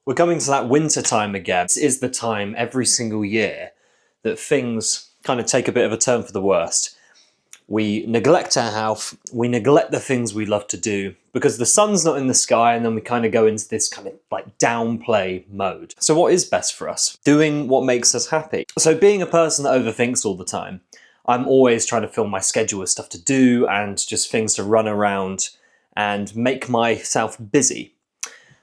We're coming to that winter time again. This is the time every single year that things kind of take a bit of a turn for the worst. We neglect our health, we neglect the things we love to do because the sun's not in the sky, and then we kind of go into this kind of like downplay mode. So what is best for us? Doing what makes us happy. So being a person that overthinks all the time, I'm always trying to fill my schedule with stuff to do and just things to run around and make myself busy.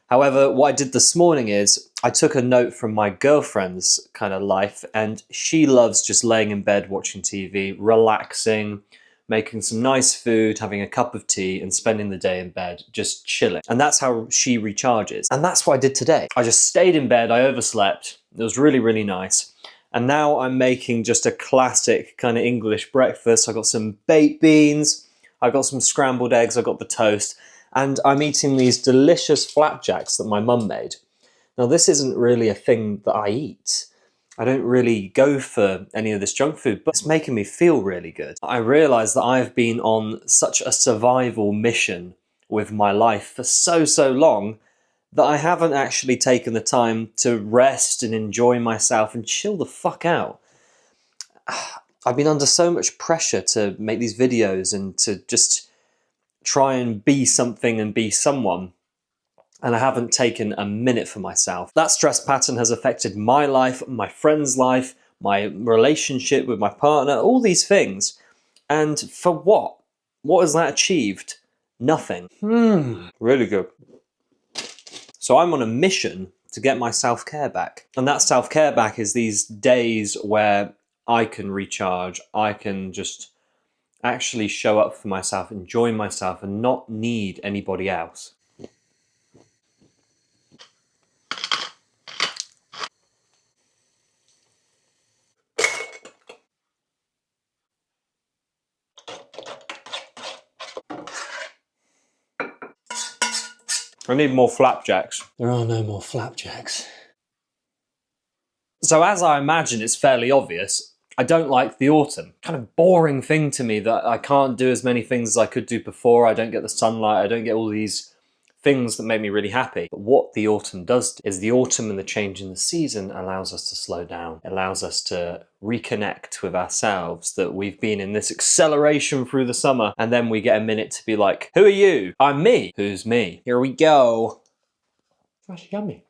However, what I did this morning is I took a note from my girlfriend's kind of life, and she loves just laying in bed watching TV, relaxing, making some nice food, having a cup of tea and spending the day in bed, just chilling. And that's how she recharges. And that's what I did today. I just stayed in bed, I overslept. It was really, really nice. And now I'm making just a classic kind of English breakfast. I got some baked beans, I got some scrambled eggs, I got the toast, and I'm eating these delicious flapjacks that my mum made. Now this isn't really a thing that I eat. I don't really go for any of this junk food, but it's making me feel really good. I realise that I've been on such a survival mission with my life for so long that I haven't actually taken the time to rest and enjoy myself and chill the fuck out. I've been under so much pressure to make these videos and to just try and be something and be someone, and I haven't taken a minute for myself. That stress pattern has affected my life, my friend's life, my relationship with my partner, all these things. And for what? What has that achieved? Nothing. Really good. So I'm on a mission to get my self-care back. And that self-care back is these days where I can recharge, I can just actually show up for myself, enjoy myself, and not need anybody else. I need more flapjacks. There are no more flapjacks. So as I imagine it's fairly obvious, I don't like the autumn. Kind of boring thing to me that I can't do as many things as I could do before. I don't get the sunlight, I don't get all these things that make me really happy. But what the autumn does is the autumn and the change in the season allows us to slow down. It allows us to reconnect with ourselves, that we've been in this acceleration through the summer, and then we get a minute to be like, who are you? I'm me. Who's me? Here we go. That's yummy.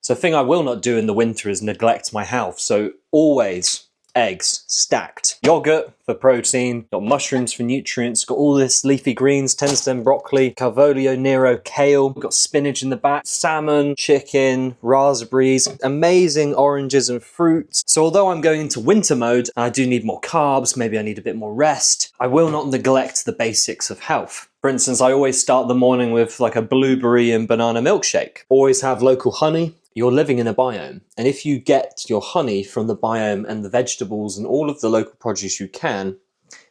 So the thing I will not do in the winter is neglect my health. So always eggs stacked, yogurt for protein, got mushrooms for nutrients, got all this leafy greens, 10-stem broccoli, Carvolio Nero, kale, got spinach in the back, salmon, chicken, raspberries, amazing oranges and fruits. So although I'm going into winter mode, I do need more carbs, maybe I need a bit more rest, I will not neglect the basics of health. For instance, I always start the morning with like a blueberry and banana milkshake. Always have local honey. You're living in a biome, and if you get your honey from the biome and the vegetables and all of the local produce you can,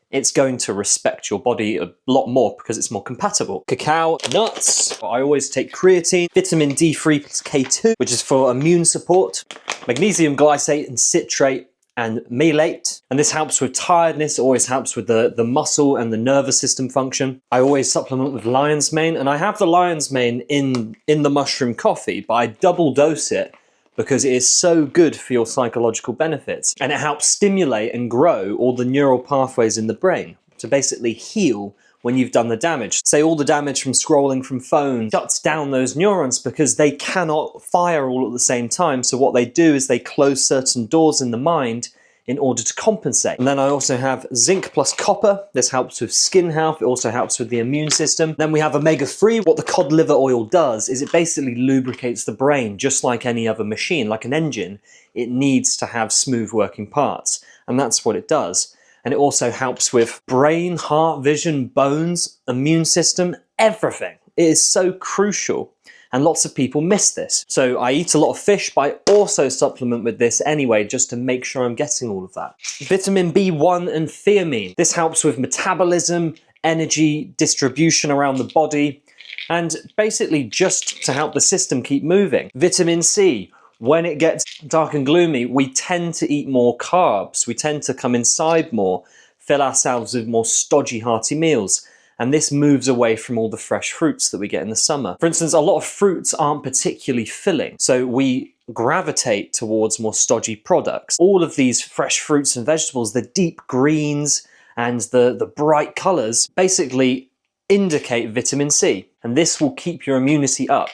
it's going to respect your body a lot more because it's more compatible. Cacao, nuts, I always take creatine, vitamin D3 plus K2, which is for immune support, magnesium glycate and citrate, and malate, and this helps with tiredness, always helps with the muscle and the nervous system function. I always supplement with lion's mane, and I have the lion's mane in the mushroom coffee, but I double dose it because it is so good for your psychological benefits, and it helps stimulate and grow all the neural pathways in the brain to basically heal when you've done the damage. Say all the damage from scrolling from phones shuts down those neurons because they cannot fire all at the same time. So what they do is they close certain doors in the mind in order to compensate. And then I also have zinc plus copper. This helps with skin health. It also helps with the immune system. Then we have omega-3. What the cod liver oil does is it basically lubricates the brain just like any other machine, like an engine. It needs to have smooth working parts, and that's what it does. And it also helps with brain, heart, vision, bones, immune system, everything. It is so crucial, and lots of people miss this. So I eat a lot of fish, but I also supplement with this anyway, just to make sure I'm getting all of that. Vitamin B1 and thiamine. This helps with metabolism, energy distribution around the body, and basically just to help the system keep moving. Vitamin C. When it gets dark and gloomy, we tend to eat more carbs. We tend to come inside more, fill ourselves with more stodgy, hearty meals. And this moves away from all the fresh fruits that we get in the summer. For instance, a lot of fruits aren't particularly filling, so we gravitate towards more stodgy products. All of these fresh fruits and vegetables, the deep greens and the bright colours, basically indicate vitamin C, and this will keep your immunity up.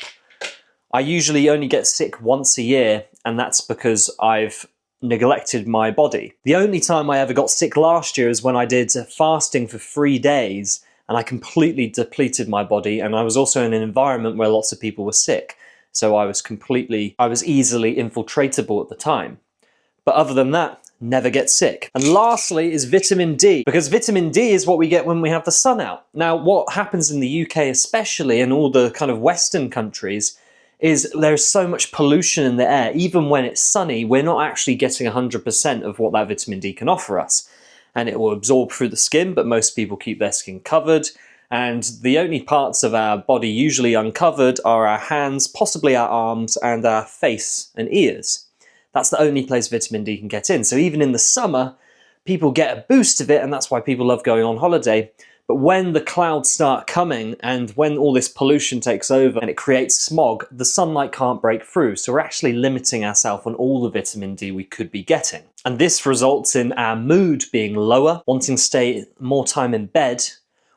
I usually only get sick once a year, and that's because I've neglected my body. The only time I ever got sick last year is when I did fasting for 3 days, and I completely depleted my body, and I was also in an environment where lots of people were sick. So I was easily infiltratable at the time. But other than that, never get sick. And lastly is vitamin D, because vitamin D is what we get when we have the sun out. Now, what happens in the UK especially, and all the kind of Western countries, is there's so much pollution in the air. Even when it's sunny, we're not actually getting 100% of what that vitamin D can offer us. And it will absorb through the skin, but most people keep their skin covered. And the only parts of our body usually uncovered are our hands, possibly our arms, and our face and ears. That's the only place vitamin D can get in. So even in the summer, people get a boost of it, and that's why people love going on holiday. But when the clouds start coming and when all this pollution takes over and it creates smog, the sunlight can't break through. So we're actually limiting ourselves on all the vitamin D we could be getting. And this results in our mood being lower, wanting to stay more time in bed,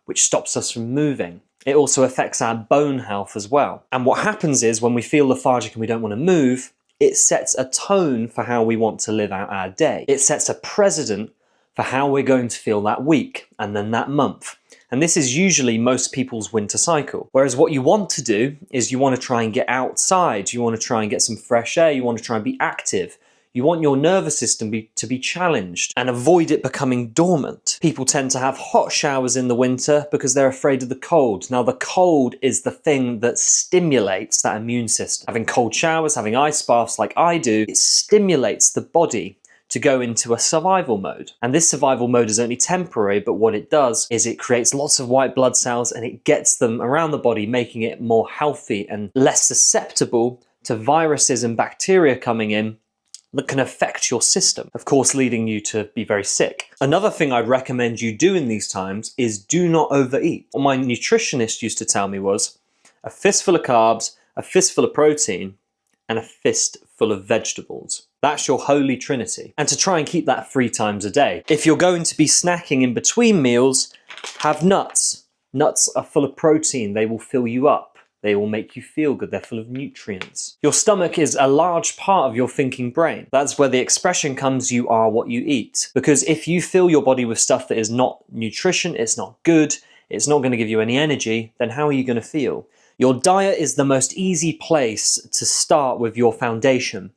which stops us from moving. It also affects our bone health as well. And what happens is when we feel lethargic and we don't want to move, it sets a tone for how we want to live out our day. It sets a precedent for how we're going to feel that week and then that month. And this is usually most people's winter cycle. Whereas what you want to do is you want to try and get outside, you want to try and get some fresh air, you want to try and be active. You want your nervous system to be challenged and avoid it becoming dormant. People tend to have hot showers in the winter because they're afraid of the cold. Now, the cold is the thing that stimulates that immune system. Having cold showers, having ice baths like I do, it stimulates the body to go into a survival mode. And this survival mode is only temporary, but what it does is it creates lots of white blood cells and it gets them around the body, making it more healthy and less susceptible to viruses and bacteria coming in that can affect your system, of course leading you to be very sick. Another thing I'd recommend you do in these times is do not overeat. What my nutritionist used to tell me was a fistful of carbs, a fistful of protein, and a fistful of vegetables. That's your holy trinity. And to try and keep that 3 times a day. If you're going to be snacking in between meals, have nuts. Nuts are full of protein. They will fill you up. They will make you feel good. They're full of nutrients. Your stomach is a large part of your thinking brain. That's where the expression comes, you are what you eat. Because if you fill your body with stuff that is not nutrition, it's not good, it's not going to give you any energy, then how are you going to feel? Your diet is the most easy place to start with your foundation,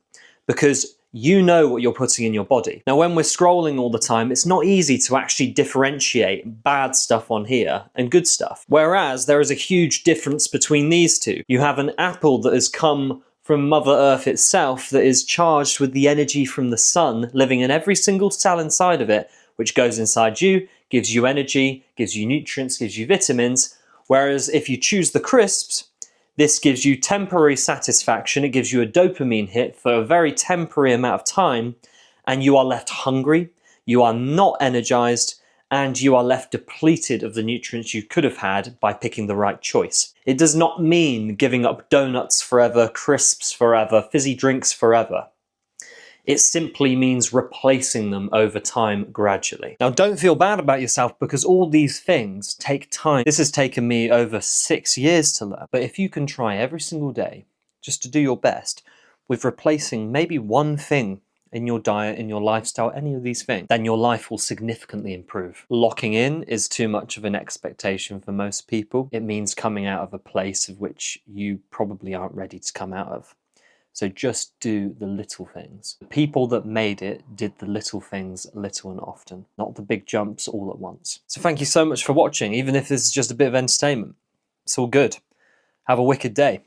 because you know what you're putting in your body. Now, when we're scrolling all the time, it's not easy to actually differentiate bad stuff on here and good stuff. Whereas there is a huge difference between these two. You have an apple that has come from Mother Earth itself that is charged with the energy from the sun, living in every single cell inside of it, which goes inside you, gives you energy, gives you nutrients, gives you vitamins. Whereas if you choose the crisps, this gives you temporary satisfaction, it gives you a dopamine hit for a very temporary amount of time, and you are left hungry, you are not energized, and you are left depleted of the nutrients you could have had by picking the right choice. It does not mean giving up donuts forever, crisps forever, fizzy drinks forever. It simply means replacing them over time gradually. Now, don't feel bad about yourself because all these things take time. This has taken me over 6 years to learn. But if you can try every single day just to do your best with replacing maybe one thing in your diet, in your lifestyle, any of these things, then your life will significantly improve. Locking in is too much of an expectation for most people. It means coming out of a place of which you probably aren't ready to come out of. So just do the little things. The people that made it did the little things little and often, not the big jumps all at once. So thank you so much for watching, even if this is just a bit of entertainment. It's all good. Have a wicked day.